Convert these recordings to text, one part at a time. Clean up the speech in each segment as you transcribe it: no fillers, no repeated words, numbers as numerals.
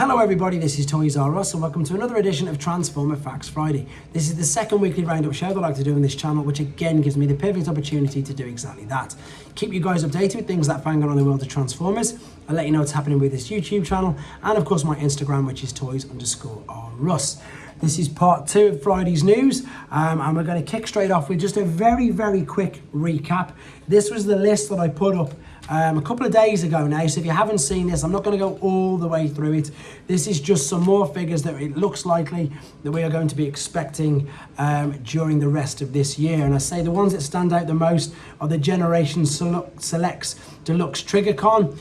Hello everybody, this is Toys R Us and welcome to another edition of Transformer Facts Friday. This is the second weekly roundup show that I like to do on this channel, which again gives me the perfect opportunity to do exactly that. Keep you guys updated with things that are going on in the world of Transformers. I'll let you know what's happening with this YouTube channel and of course my Instagram, which is toys_r_us. This is part 2 of Friday's news and we're going to kick straight off with just a very quick recap. This was the list that I put up a couple of days ago now, so if you haven't seen this, I'm not going to go all the way through it. This is just some more figures that it looks likely that we are going to be expecting during the rest of this year. And I say the ones that stand out the most are the Generation Selects Deluxe TriggerCon.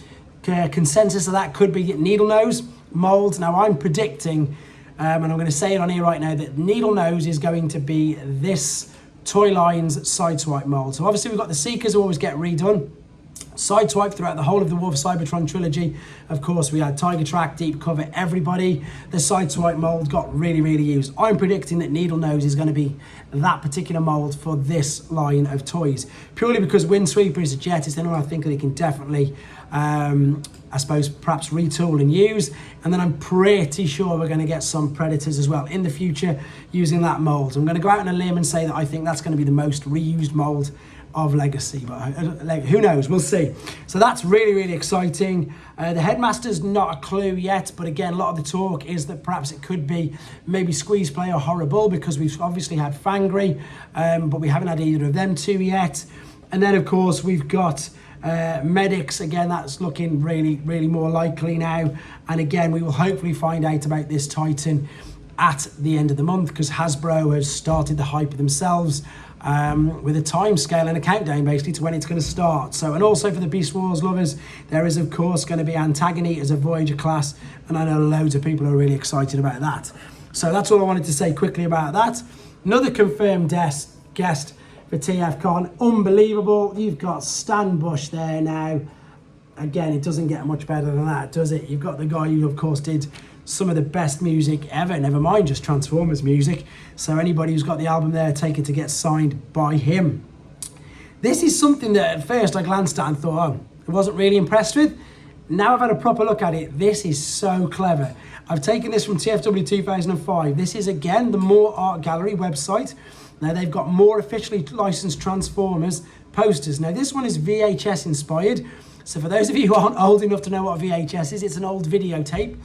Consensus of that could be Needle Nose molds. Now I'm predicting, and I'm going to say it on here right now, that Needle Nose is going to be this Toy Line's Sideswipe mold. So obviously we've got the Seekers who always get redone. Sideswipe throughout the whole of the Wolf Cybertron trilogy. Of course, we had Tiger Track, Deep Cover, everybody. The Sideswipe mold got really used. I'm predicting that Needle Nose is going to be that particular mold for this line of toys. Purely because Windsweeper is a jet, it's the only one I think that he can definitely, I suppose, perhaps retool and use. And then I'm pretty sure we're going to get some Predators as well in the future using that mold. I'm going to go out on a limb and say that I think that's going to be the most reused mold of Legacy, but who knows, we'll see. So that's really exciting. The Headmaster's not a clue yet, but again, a lot of the talk is that perhaps it could be maybe Squeeze Play or Horrible, because we've obviously had Fangry, but we haven't had either of them two yet. And then of course we've got Medics. Again, that's looking really more likely now, and again we will hopefully find out about this Titan at the end of the month, because Hasbro has started the hype themselves with a time scale and a countdown basically to when it's going to start. So, and also for the Beast Wars lovers, there is of course going to be Antagony as a Voyager class, and I know loads of people are really excited about that. So that's all I wanted to say quickly about that. Another confirmed guest for TFCon, unbelievable. You've got Stan Bush there now. Again, it doesn't get much better than that, does it? You've got the guy who of course did some of the best music ever, never mind just Transformers music. So anybody who's got the album there, take it to get signed by him. This is something that at first I glanced at and thought, oh, I wasn't really impressed with. Now I've had a proper look at it. This is so clever. I've taken this from TFW 2005. This is again the More Art Gallery website. Now they've got more officially licensed Transformers posters. Now this one is VHS inspired. So for those of you who aren't old enough to know what a VHS is, it's an old videotape.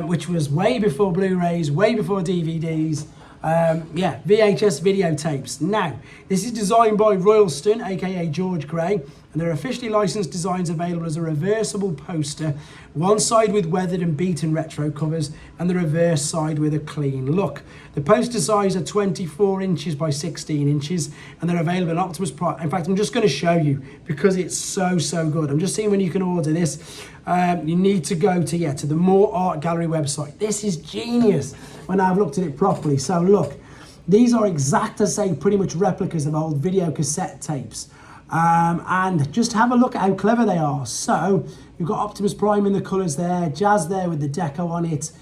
Which was way before Blu-rays, way before DVDs. Yeah, VHS videotapes. Now, this is designed by Royalston, aka George Gray, and there are officially licensed designs available as a reversible poster, one side with weathered and beaten retro covers, and the reverse side with a clean look. The poster size are 24 inches by 16 inches, and they're available in Optimus Prime. In fact, I'm just going to show you because it's so good. I'm just seeing when you can order this. You need to go to the More Art Gallery website. This is genius when I've looked at it properly. So look, these are exact, I say, pretty much replicas of old video cassette tapes. And just have a look at how clever they are. So you've got Optimus Prime in the colours there, Jazz there with the deco on it.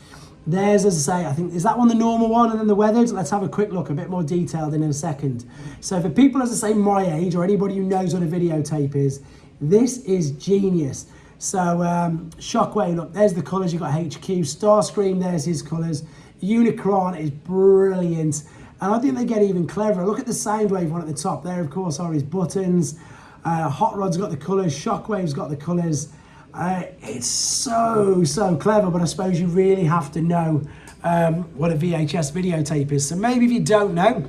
There's, as I say, I think, is that one the normal one and then the weathered? Let's have a quick look, a bit more detailed in a second. So for people, as I say, my age, or anybody who knows what a videotape is, this is genius. So Shockwave, look, there's the colours. You've got HQ, Starscream, there's his colours. Unicron is brilliant. And I think they get even cleverer. Look at the Soundwave one at the top. There, of course, are his buttons. Hot Rod's got the colours. Shockwave's got the colours. It's so clever, but I suppose you really have to know what a VHS videotape is. So maybe if you don't know,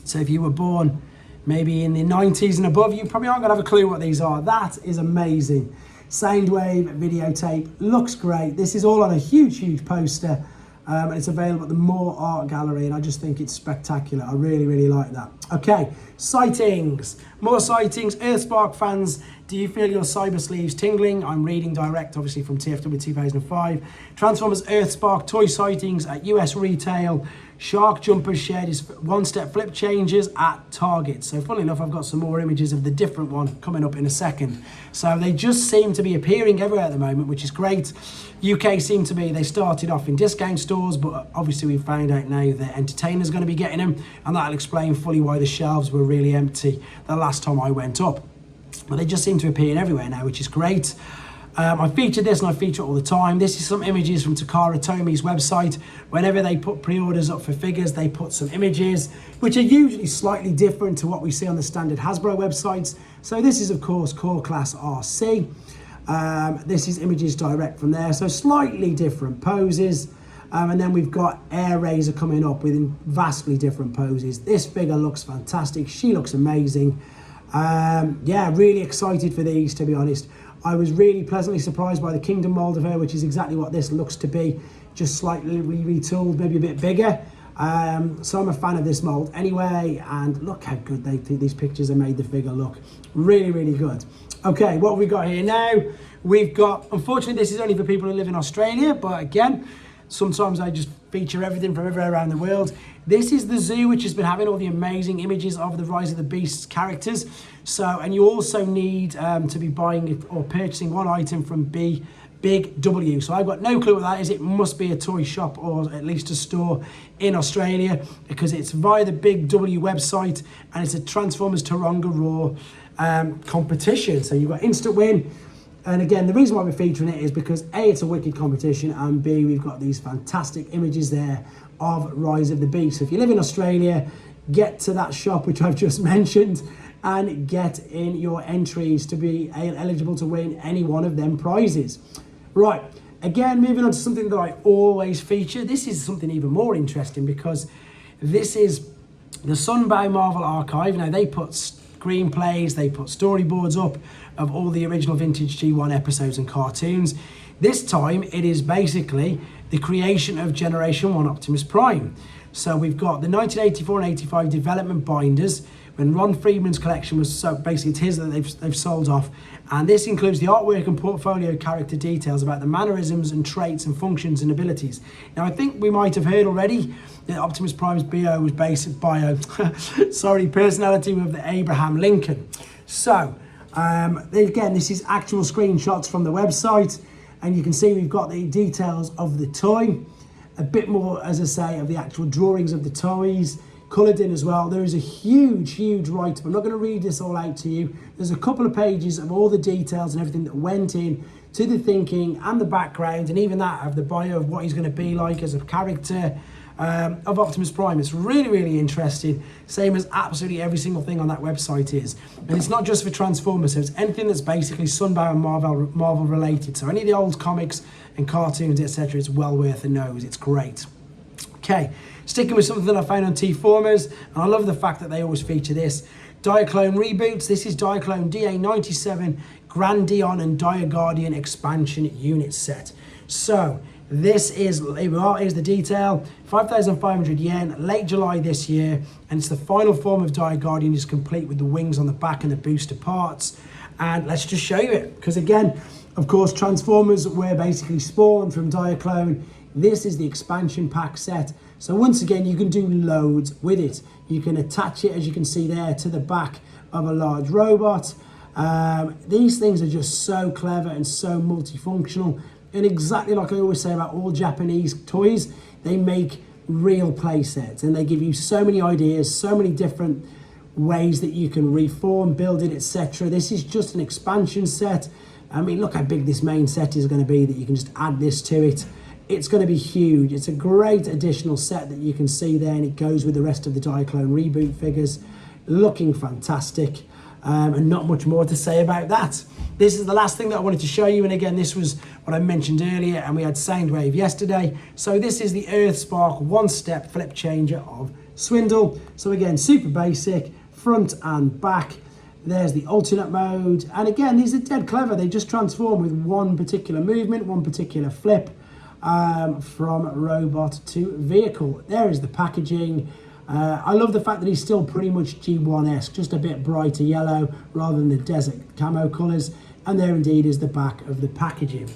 so if you were born maybe in the 90s and above, you probably aren't going to have a clue what these are. That is amazing. Soundwave videotape, looks great. This is all on a huge poster. And it's available at the More Art Gallery, and I just think it's spectacular. I really like that. Okay, sightings. More sightings. Earthspark fans, do you feel your cyber sleeves tingling? I'm reading direct, obviously, from TFW 2005. Transformers Earthspark toy sightings at US retail. Shark Jumpers shared his one-step flip changes at Target. So funnily enough, I've got some more images of the different one coming up in a second. So they just seem to be appearing everywhere at the moment, which is great. UK seem to be, they started off in discount stores, but obviously we've found out now that Entertainer's going to be getting them, and that'll explain fully why the shelves were really empty the last time I went up. But they just seem to appear everywhere now, which is great. I featured this and I feature it all the time. This is some images from Takara Tomi's website. Whenever they put pre-orders up for figures, they put some images, which are usually slightly different to what we see on the standard Hasbro websites. So this is, of course, Core Class RC. This is images direct from there, so slightly different poses. And then we've got Air Razor coming up with vastly different poses. This figure looks fantastic. She looks amazing. Yeah, really excited for these, to be honest. I was really pleasantly surprised by the Kingdom mold of her, which is exactly what this looks to be, just slightly retooled, maybe a bit bigger. So I'm a fan of this mold anyway, and look how good these pictures have made the figure look. Really, really good. Okay, what have we got here now? We've got, unfortunately, this is only for people who live in Australia, but again, sometimes I just feature everything from everywhere around the world. This is the zoo, which has been having all the amazing images of the Rise of the Beasts characters. So, and you also need to be buying or purchasing one item from Big W. So I've got no clue what that is. It must be a toy shop or at least a store in Australia, because it's via the Big W website, and it's a Transformers Taronga Raw competition. So you've got instant win. And again, the reason why we're featuring it is because A, it's a wicked competition, and B, we've got these fantastic images there of Rise of the Beast. So if you live in Australia, get to that shop, which I've just mentioned, and get in your entries to be eligible to win any one of them prizes. Right, again, moving on to something that I always feature. This is something even more interesting, because this is the Sunbow Marvel Archive. Now, they put screenplays, they put storyboards up of all the original vintage G1 episodes and cartoons. This time, it is basically the creation of Generation 1 Optimus Prime. So we've got the 1984 and 85 development binders, when Ron Friedman's collection was, so basically it's his that they've sold off. And this includes the artwork and portfolio character details about the mannerisms and traits and functions and abilities. Now, I think we might have heard already that Optimus Prime's bio was based personality with the Abraham Lincoln. So, again, this is actual screenshots from the website, and you can see we've got the details of the toy, a bit more, as I say, of the actual drawings of the toys, coloured in as well. There is a huge write-up. I'm not going to read this all out to you. There's a couple of pages of all the details and everything that went in to the thinking and the background, and even that of the bio of what he's going to be like as a character of Optimus Prime. It's really interesting, same as absolutely every single thing on that website is. And it's not just for Transformers, so it's anything that's basically Sunbow and Marvel related. So any of the old comics and cartoons, etc., it's well worth a nose. It's great. Okay, sticking with something that I found on T-Formers, and I love the fact that they always feature this. Diaclone reboots. This is Diaclone DA97 Grand Dion and Dia Guardian expansion unit set. So this is, here's the detail, 5,500 yen, late July this year, and it's the final form of Dia Guardian, is complete with the wings on the back and the booster parts. And let's just show you it, because again, of course, Transformers were basically spawned from Diaclone. This is the expansion pack set. So once again, you can do loads with it. You can attach it, as you can see there, to the back of a large robot. These things are just so clever and so multifunctional. And exactly like I always say about all Japanese toys, they make real play sets, and they give you so many ideas, so many different ways that you can reform, build it, etc. This is just an expansion set. I mean, look how big this main set is going to be, that you can just add this to it. It's going to be huge. It's a great additional set that you can see there, and it goes with the rest of the Diaclone reboot figures. Looking fantastic, and not much more to say about that. This is the last thing that I wanted to show you, and again, this was what I mentioned earlier, and we had Soundwave yesterday. So this is the earthspark one-step flip changer of Swindle. So again, super basic, front and back. There's the alternate mode, and again, these are dead clever. They just transform with one particular movement, one particular flip, from robot to vehicle. There is the packaging. I love the fact that he's still pretty much G1-esque, just a bit brighter yellow rather than the desert camo colours. And there indeed is the back of the packaging.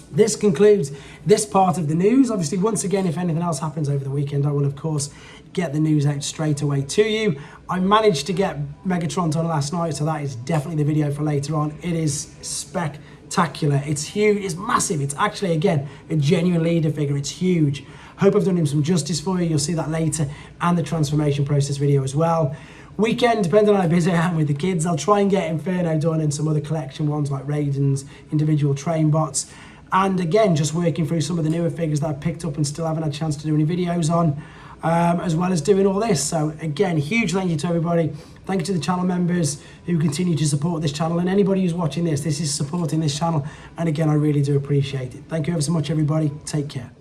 This concludes this part of the news. Obviously, once again, if anything else happens over the weekend, I will, of course, get the news out straight away to you. I managed to get Megatron done last night, so that is definitely the video for later on. It is spectacular. It's huge. It's massive. It's actually, again, a genuine leader figure. It's huge. Hope I've done him some justice for you. You'll see that later, and the transformation process video as well. Weekend, depending on how busy I am with the kids, I'll try and get Inferno done and some other collection ones like Raiden's, individual train bots. And again, just working through some of the newer figures that I've picked up and still haven't had a chance to do any videos on, as well as doing all this. So again, huge thank you to everybody. Thank you to the channel members who continue to support this channel, and anybody who's watching this is supporting this channel. And again, I really do appreciate it. Thank you ever so much, everybody. Take care.